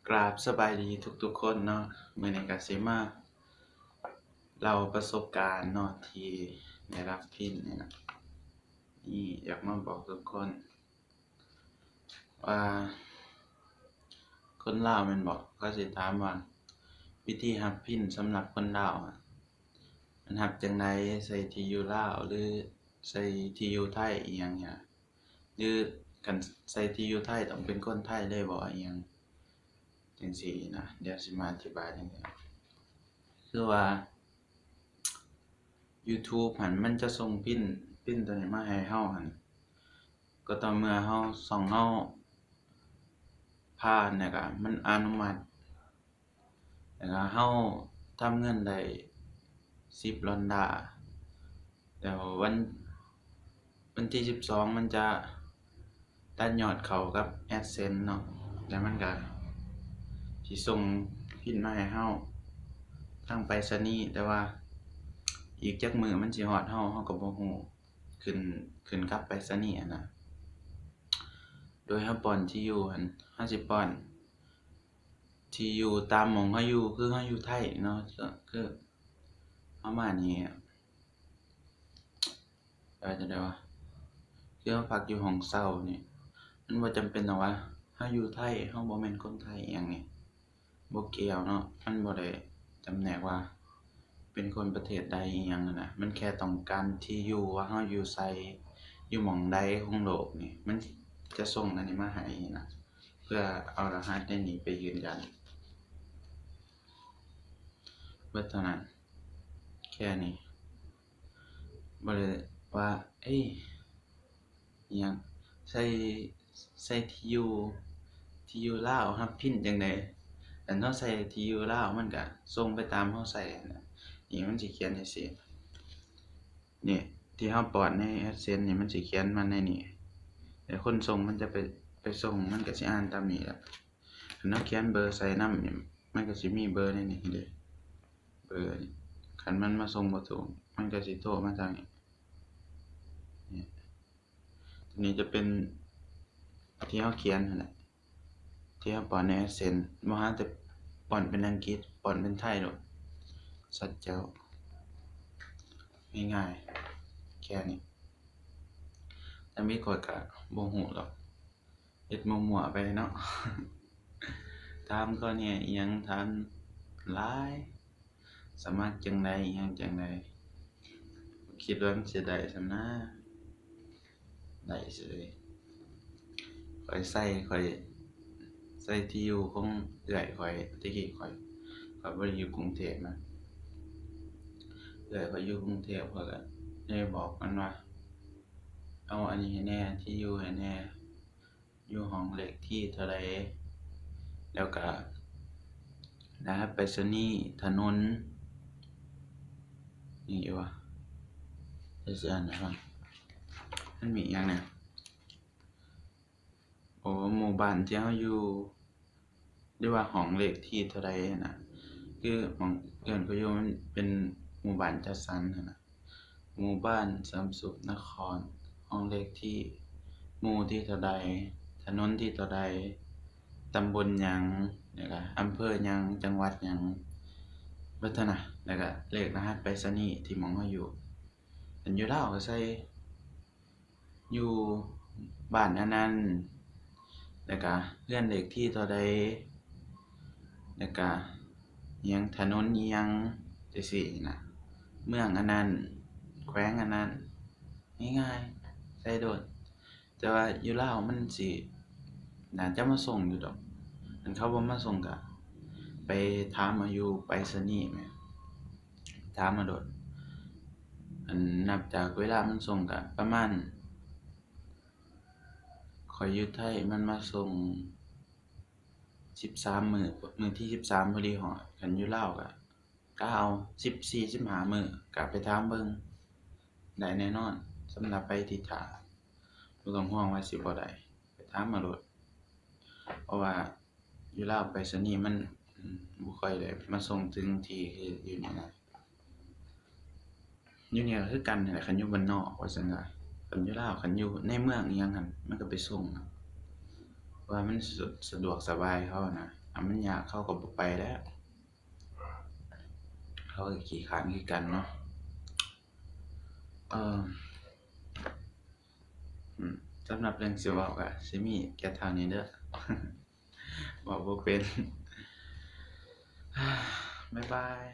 กราบสบายดีทุกๆคนเนาะมื้อนี้ก็สิมาเล่าประสบการณ์เนาะที่ได้รับพิณนี่นะนี่อยากมาบอกทุกคนว่าคนลาวแม่นบ่เขาสิถามว่าวิธีรับพิณสำหรับคนลาวอะมันรับจั่งใดใช้ที่อยู่ลาวหรือใช้ที่อยู่ไทยอิหยังเนี่ยหรือคันใช้ที่อยู่ไทยต้องเป็นคนไทยเลยบ่อิหยังจังซี้นะเดี๋ยวสิมาอธิบายจังซี่คือว่า YouTube หั้นมันจะส่งพินตัวนี้มาให้เราหั้นก็ต่อเมื่อช่องเราผ่านแล้วก็มันอนุมัติแล้วก็เราทำเงินได้$10แล้ววันที่12มันจะตัดยอดเข้ากับ AdSense เนาะแล้วมันก็สิส่งพินมาให้เราทางไปรษณีย์แต่ว่าอีกจักมื้อมันสิฮอดเราก็บ่ฮู้ขึ้นกับไปรษณีย์อะนะโดยเราป้อนที่อยู่หั้นเราสิป้อนที่อยู่ตามหม้องเราอยู่คือเราอยู่ไทยเนาะก็คือเรามานี่จั่งใดวะคือเราพักอยู่ห้องเช่านี่มันบ่จำเป็นต้องว่าเราอยู่ไทยเราบ่แม่นคนไทยอิหยังนี่บ่เกี่ยวเนาะมันบ่ได้จำแนกว่าเป็นคนประเทศใดอิหยังอะนะมันแค่ต้องการที่อยู่ว่าเราอยู่ไสอยู่หม้องใดของโลกนี่มันจะส่งอันนี้มาให้นะเพื่อเอารหัสในนี้ไปยืนยันเบิดเท่านั้นแค่นี้บ่ได้ว่าเอ้ยอิหยังใส่ที่อยู่ลาวรับพินจั่งใดคันเราใส่ที่อยู่ลาวมันก็ส่งไปตามเราใส่นั่นน่ะนี่มันสิเขียนจั่งซี้นี่ที่เราป้อนใน AdSense นี่มันสิเขียนมาในนี้แล้วคนส่งมันจะไปส่งมันก็สิอ่านตามนี้แหละคันเราเขียนเบอร์ใส่นำนี่มันก็สิมีเบอร์ในนี้เด้เบอร์นี่คันมันมาส่งบ่ถูกมันก็สิโทรมาทางนี้นี่ตัวนี้จะเป็นที่เราเขียนนั่นแหละที่เราป้อนใน AdSense บ่หาแต่ป้อนเป็นอังกฤษป้อนเป็นไทยโลดสัดแจ๋วง่ายๆแค่นี้แต่มีข้อยก็บ่ฮู้ดอกเฮ็ดมั่วๆไปเนาะ ถามเขาแหน่อิหยังถามหลายสมัครจั่งใดอิหยังจั่งใดคิดว่ามันสิได้ส่ำนะได้เฉยข้อยใส่ที่อยู่ของเอื้อยข้อยแต่กี้ข้อยบ่ได้อยู่กรุงเทพนะเอื้อยข้อยอยู่กรุงเทพข้อยก็ได้บอกมันว่าเอาอันนี้ให้แหน่ที่อยู่ให้แหน่อยู่ห้องเลขที่เท่าใดแล้วก็รหัสไปรษณีย์ถนนนี่อยู่วะเดี๋ยวสิอ่านให้ฟังมันมีอิหยังแหน่หมู่บ้านที่เราอยู่หรือว่าห้องเลขที่เท่าใดหั้นน่ะคือหม้องเอิ้นเขาอยู่มันเป็นหมู่บ้านจัดสรรหั้นน่ะหมู่บ้านเสริมสุขนครห้องเลขที่หมู่ที่เท่าใดถนนที่เท่าใดตำบลหยังแล้วก็อำเภอหยังจังหวัดหยังเบิดเท่านั้นแล้วก็เลขรหัสไปรษณีย์ที่หม้องเราอยู่คันอยู่ลาวก็ใส่อยู่บ้านอันนั้นแล้วก็เรือนเลขที่เท่าใดแล้วก็อิหยังถนนอิหยังจั่งซี้น่ะเมืองอันนั้นแขวงอันนั้นง่ายๆใส่โลดแต่ว่าอยู่ลาวมันสิน่าจะมาส่งอยู่ดอกคันเขาบ่มาส่งก็ไปถามเอาอยู่ไปรษณีย์แหมถามเอาโลดอันนับจากเวลามันส่งก็ประมาณข้อยอยู่ไทยมันมาส่ง13มื้อที่13พอดีฮอดคันอยู่ลาวก็เอา14-15มื้อก็ไปถามเบิ่งได้แน่นอนสำหรับไปที่ท่าบ่ต้องห่วงว่าสิบ่ได้ไปถามเอาโลดเพราะว่าอยู่ลาวไปรษณีย์มันบ่ค่อยได้มาส่งถึงที่คืออยู่นี่นะอยู่นี่ก็คือกันนั่นแหละคันอยู่บ้านนอกว่าซั่นซะคันอยู่ลาวคันอยู่ในเมืองอิหยังหั้นมันก็ไปส่งว่ามันสะดวกสบายเขานะ ถ้ามันยากเขาก็บ่ไปแหล้ว เขาก็ขี้คร้านคือกันเนาะ เอ่อ สำหรับเรื่องสิเว้าก็สิมีแค่เท่านี้เด้อ เว้าบ่เป็น บ๊ายบาย